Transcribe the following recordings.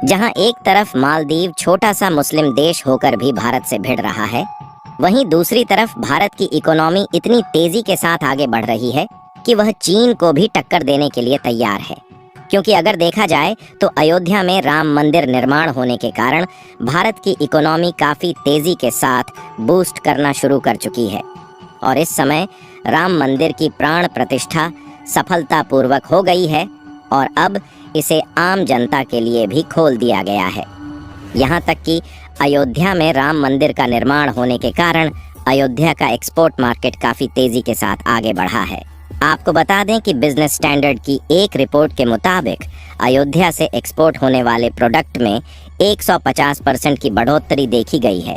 जहां एक तरफ मालदीव छोटा सा मुस्लिम देश होकर भी भारत से भिड़ रहा है, वहीं दूसरी तरफ भारत की इकोनॉमी इतनी तेजी के साथ आगे बढ़ रही है कि वह चीन को भी टक्कर देने के लिए तैयार है। क्योंकि अगर देखा जाए तो अयोध्या में राम मंदिर निर्माण होने के कारण भारत की इकोनॉमी काफी तेजी के साथ बूस्ट करना शुरू कर चुकी है और इस समय राम मंदिर की प्राण प्रतिष्ठा सफलतापूर्वक हो गई है और अब इसे आम जनता के लिए भी खोल दिया गया है। यहाँ तक कि अयोध्या में राम मंदिर का निर्माण होने के कारण अयोध्या का एक्सपोर्ट मार्केट काफी तेजी के साथ आगे बढ़ा है। आपको बता दें कि बिजनेस स्टैंडर्ड की एक रिपोर्ट के मुताबिक अयोध्या से एक्सपोर्ट होने वाले प्रोडक्ट में 150% की बढ़ोतरी देखी गई है,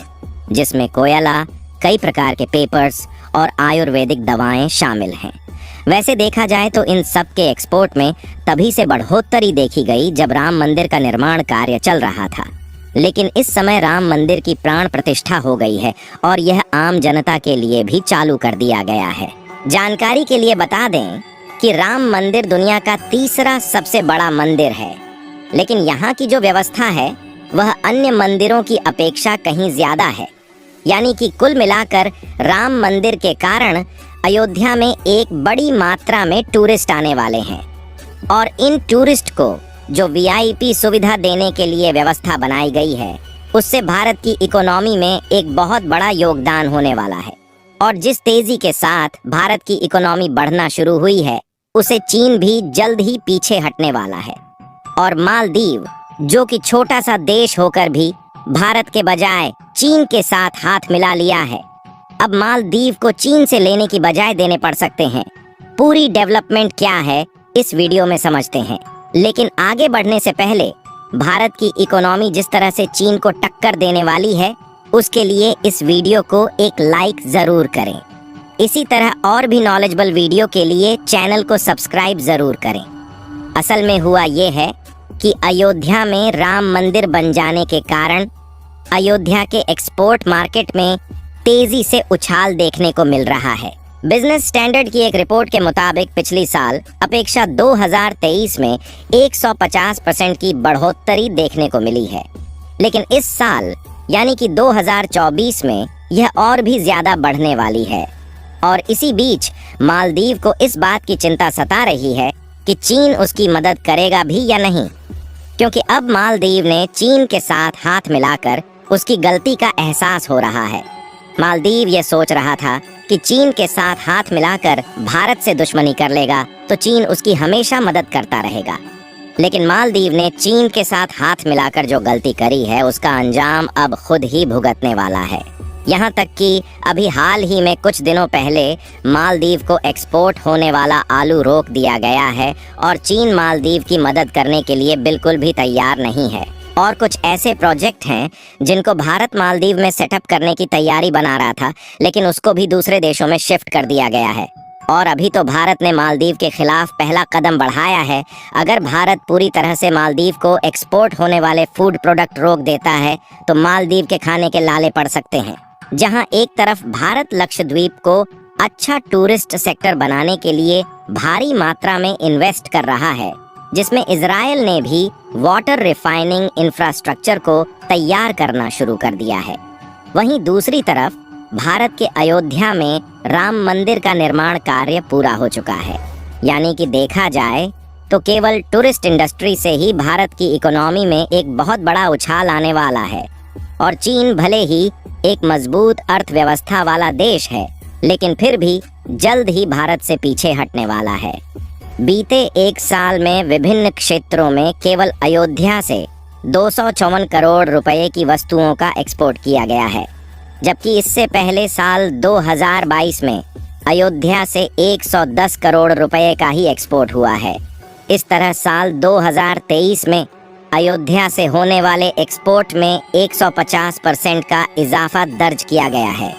जिसमें कोयला, कई प्रकार के पेपर्स और आयुर्वेदिक दवाएं शामिल हैं। वैसे देखा जाए तो इन सब के एक्सपोर्ट में तभी से बढ़ोतरी देखी गई जब राम मंदिर का निर्माण कार्य चल रहा था, लेकिन इस समय राम मंदिर की प्राण प्रतिष्ठा हो गई है और यह आम जनता के लिए भी चालू कर दिया गया है। जानकारी के लिए बता दें कि राम मंदिर दुनिया का तीसरा सबसे बड़ा मंदिर है, लेकिन यहाँ की जो व्यवस्था है वह अन्य मंदिरों की अपेक्षा कहीं ज्यादा है। यानी कि कुल मिलाकर राम मंदिर के कारण अयोध्या में एक बड़ी मात्रा में टूरिस्ट आने वाले हैं और इन टूरिस्ट को जो वीआईपी सुविधा देने के लिए व्यवस्था बनाई गई है, उससे भारत की इकोनॉमी में एक बहुत बड़ा योगदान होने वाला है। और जिस तेजी के साथ भारत की इकोनॉमी बढ़ना शुरू हुई है, उसे चीन भी जल्द ही पीछे हटने वाला है। और मालदीव, जो कि छोटा सा देश होकर भी भारत के बजाय चीन के साथ हाथ मिला लिया है, अब मालदीव को चीन से लेने की बजाय देने पड़ सकते हैं। पूरी डेवलपमेंट क्या है इस वीडियो में समझते हैं, लेकिन आगे बढ़ने से पहले भारत की इकोनॉमी जिस तरह से चीन को टक्कर देने वाली है, उसके लिए इस वीडियो को एक लाइक जरूर करें। इसी तरह और भी नॉलेजेबल वीडियो के लिए चैनल को सब्सक्राइब जरूर करें। असल में हुआ ये है कि अयोध्या में राम मंदिर बन जाने के कारण अयोध्या के एक्सपोर्ट मार्केट में तेजी से उछाल देखने को मिल रहा है। बिजनेस स्टैंडर्ड की एक रिपोर्ट के मुताबिक पिछली साल अपेक्षा 2023 में 150% की बढ़ोतरी देखने को मिली है, लेकिन इस साल यानी कि 2024 में यह और भी ज्यादा बढ़ने वाली है। और इसी बीच मालदीव को इस बात की चिंता सता रही है कि चीन उसकी मदद करेगा भी या नहीं, क्योंकि अब मालदीव ने चीन के साथ हाथ मिलाकर उसकी गलती का एहसास हो रहा है। मालदीव ये सोच रहा था कि चीन के साथ हाथ मिलाकर भारत से दुश्मनी कर लेगा तो चीन उसकी हमेशा मदद करता रहेगा, लेकिन मालदीव ने चीन के साथ हाथ मिलाकर जो गलती करी है उसका अंजाम अब खुद ही भुगतने वाला है। यहाँ तक कि अभी हाल ही में कुछ दिनों पहले मालदीव को एक्सपोर्ट होने वाला आलू रोक दिया गया है और चीन मालदीव की मदद करने के लिए बिल्कुल भी तैयार नहीं है। और कुछ ऐसे प्रोजेक्ट हैं जिनको भारत मालदीव में सेटअप करने की तैयारी बना रहा था, लेकिन उसको भी दूसरे देशों में शिफ्ट कर दिया गया है। और अभी तो भारत ने मालदीव के खिलाफ पहला कदम बढ़ाया है। अगर भारत पूरी तरह से मालदीव को एक्सपोर्ट होने वाले फूड प्रोडक्ट रोक देता है तो मालदीव के खाने के लाले पड़ सकते हैं। जहां एक तरफ भारत लक्षद्वीप को अच्छा टूरिस्ट सेक्टर बनाने के लिए भारी मात्रा में इन्वेस्ट कर रहा है, जिसमें इजराइल ने भी वाटर रिफाइनिंग इंफ्रास्ट्रक्चर को तैयार करना शुरू कर दिया है, वहीं दूसरी तरफ भारत के अयोध्या में राम मंदिर का निर्माण कार्य पूरा हो चुका है। यानी कि देखा जाए तो केवल टूरिस्ट इंडस्ट्री से ही भारत की इकोनॉमी में एक बहुत बड़ा उछाल आने वाला है। और चीन भले ही एक मजबूत अर्थव्यवस्था वाला देश है, लेकिन फिर भी जल्द ही भारत से पीछे हटने वाला है। बीते एक साल में विभिन्न क्षेत्रों में केवल अयोध्या से 254 करोड़ रुपए की वस्तुओं का एक्सपोर्ट किया गया है, जबकि इससे पहले साल 2022 में अयोध्या से 110 करोड़ रुपए का ही एक्सपोर्ट हुआ है। इस तरह साल 2023 में अयोध्या से होने वाले एक्सपोर्ट में 150% का इजाफा दर्ज किया गया है।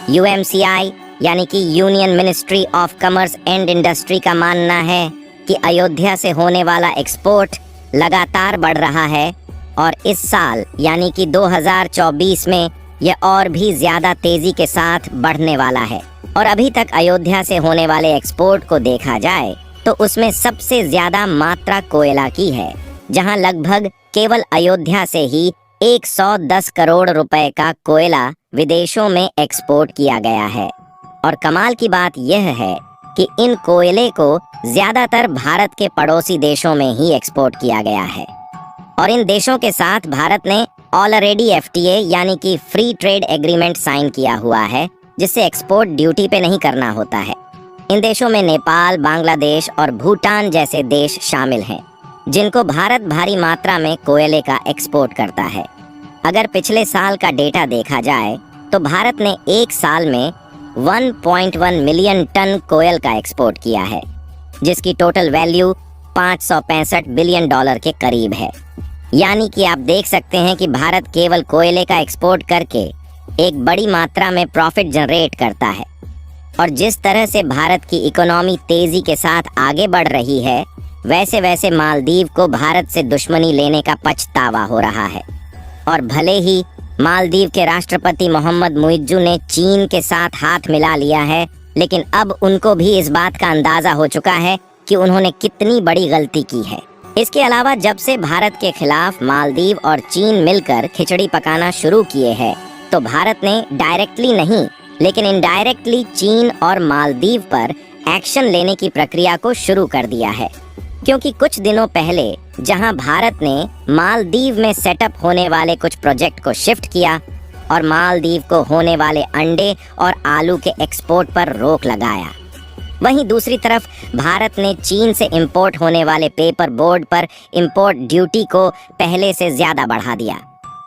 यूएमसीआई यानी कि union ministry of commerce and industry का मानना है कि अयोध्या से होने वाला एक्सपोर्ट लगातार बढ़ रहा है और इस साल यानी कि 2024 में यह और भी ज्यादा तेजी के साथ बढ़ने वाला है। और अभी तक अयोध्या से होने वाले एक्सपोर्ट को देखा जाए तो उसमें सबसे ज्यादा मात्रा कोयला की है, जहां लगभग केवल अयोध्या से ही 110 करोड़ रुपए का कोयला विदेशों में एक्सपोर्ट किया गया है। और कमाल की बात यह है कि इन कोयले को ज्यादातर भारत के पड़ोसी देशों में ही एक्सपोर्ट किया गया है। और इन देशों के साथ भारत ने ऑलरेडी FTA यानी कि फ्री ट्रेड एग्रीमेंट साइन किया हुआ है, जिससे एक्सपोर्ट ड्यूटी पे नहीं करना होता है। इन देशों में नेपाल, बांग्लादेश और भूटान जैसे देश शामिल हैं, जिनको भारत भारी मात्रा में कोयले का एक्सपोर्ट करता है। अगर पिछले साल का डेटा देखा जाए तो भारत ने एक साल में 1.1 मिलियन टन कोयल का एक्सपोर्ट किया है, जिसकी टोटल वैल्यू $565 बिलियन के करीब है। यानी कि आप देख सकते हैं कि भारत केवल कोयले का एक्सपोर्ट करके एक बड़ी मात्रा में प्रॉफिट जनरेट करता है। और जिस तरह से भारत की इकोनॉमी तेजी के साथ आगे बढ़ रही है, वैसे वैसे मालदीव को भारत से दुश्मनी लेने का पछतावा हो रहा है। और भले ही मालदीव के राष्ट्रपति मोहम्मद मुइज्जू ने चीन के साथ हाथ मिला लिया है, लेकिन अब उनको भी इस बात का अंदाजा हो चुका है कि उन्होंने कितनी बड़ी गलती की है। इसके अलावा जब से भारत के खिलाफ मालदीव और चीन मिलकर खिचड़ी पकाना शुरू किए हैं, तो भारत ने डायरेक्टली नहीं लेकिन इनडायरेक्टली चीन और मालदीव पर एक्शन लेने की प्रक्रिया को शुरू कर दिया है। क्योंकि कुछ दिनों पहले जहां भारत ने मालदीव में सेटअप होने वाले कुछ प्रोजेक्ट को शिफ्ट किया और मालदीव को होने वाले अंडे और आलू के एक्सपोर्ट पर रोक लगाया, वहीं दूसरी तरफ भारत ने चीन से इंपोर्ट होने वाले पेपर बोर्ड पर इंपोर्ट ड्यूटी को पहले से ज्यादा बढ़ा दिया।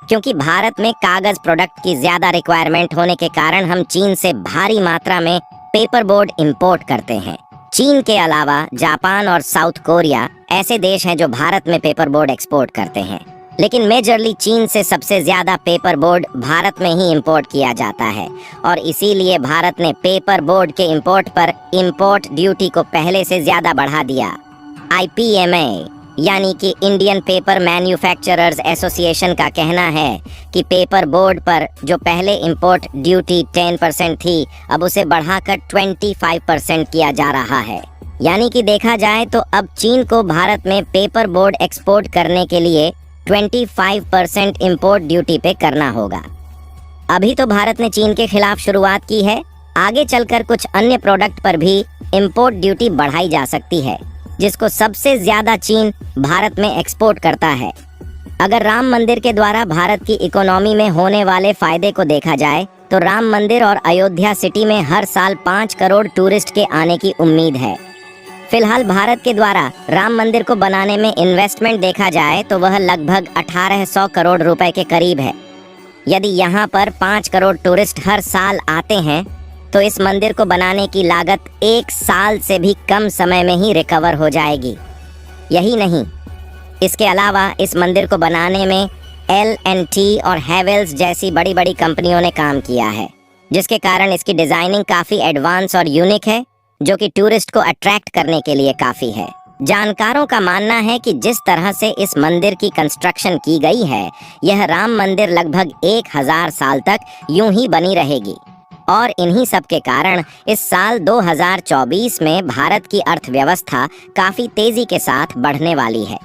क्योंकि भारत में कागज प्रोडक्ट की ज्यादा रिक्वायरमेंट होने के कारण हम चीन से भारी मात्रा में पेपर बोर्ड इंपोर्ट करते हैं। चीन के अलावा जापान और साउथ कोरिया ऐसे देश हैं जो भारत में पेपर बोर्ड एक्सपोर्ट करते हैं, लेकिन मेजरली चीन से सबसे ज्यादा पेपर बोर्ड भारत में ही इंपोर्ट किया जाता है। और इसीलिए भारत ने पेपर बोर्ड के इंपोर्ट पर इंपोर्ट ड्यूटी को पहले से ज्यादा बढ़ा दिया। IPMA यानी कि इंडियन पेपर मैन्युफैक्चरर्स एसोसिएशन का कहना है कि पेपर बोर्ड पर जो पहले इंपोर्ट ड्यूटी 10% थी, अब उसे बढ़ाकर 25% किया जा रहा है। यानी कि देखा जाए तो अब चीन को भारत में पेपर बोर्ड एक्सपोर्ट करने के लिए 25% इंपोर्ट ड्यूटी पे करना होगा। अभी तो भारत ने चीन के खिलाफ शुरुआत की है, आगे चलकर कुछ अन्य प्रोडक्ट पर भी इंपोर्ट ड्यूटी बढ़ाई जा सकती है, जिसको सबसे ज्यादा चीन भारत में एक्सपोर्ट करता है। अगर राम मंदिर के द्वारा भारत की इकोनॉमी में होने वाले फायदे को देखा जाए तो राम मंदिर और अयोध्या सिटी में हर साल 5 करोड़ टूरिस्ट के आने की उम्मीद है। फिलहाल भारत के द्वारा राम मंदिर को बनाने में इन्वेस्टमेंट देखा जाए तो वह लगभग 1800 करोड़ रुपए के करीब है। यदि यहाँ पर 5 करोड़ टूरिस्ट हर साल आते हैं तो इस मंदिर को बनाने की लागत 1 साल से भी कम समय में ही रिकवर हो जाएगी। यही नहीं, इसके अलावा इस मंदिर को बनाने में L&T और हैवेल्स जैसी बड़ी बड़ी कंपनियों ने काम किया है, जिसके कारण इसकी डिजाइनिंग काफी एडवांस और यूनिक है, जो कि टूरिस्ट को अट्रैक्ट करने के लिए काफी है। जानकारों का मानना है कि जिस तरह से इस मंदिर की कंस्ट्रक्शन की गई है, यह राम मंदिर लगभग 1000 साल तक यूं ही बनी रहेगी। और इन्हीं सब के कारण इस साल 2024 में भारत की अर्थव्यवस्था काफी तेजी के साथ बढ़ने वाली है।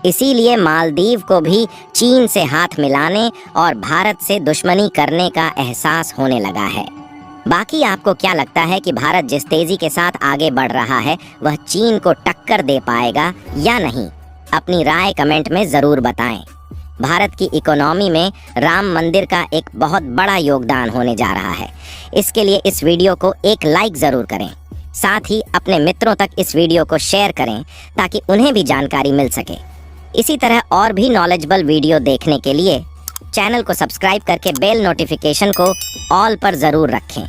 इसीलिए मालदीव को भी चीन से हाथ मिलाने और भारत से दुश्मनी करने का एहसास होने लगा है। बाकी आपको क्या लगता है कि भारत जिस तेजी के साथ आगे बढ़ रहा है, वह चीन को टक्कर दे पाएगा या नहीं? अपनी राय कमेंट में जरूर बताएं। भारत की इकोनॉमी में राम मंदिर का एक बहुत बड़ा योगदान होने जा रहा है। इसके लिए इस वीडियो को एक लाइक जरूर करें, साथ ही अपने मित्रों तक इस वीडियो को शेयर करें ताकि उन्हें भी जानकारी मिल सके। इसी तरह और भी नॉलेजेबल वीडियो देखने के लिए चैनल को सब्सक्राइब करके बेल नोटिफिकेशन को ऑल पर जरूर रखें।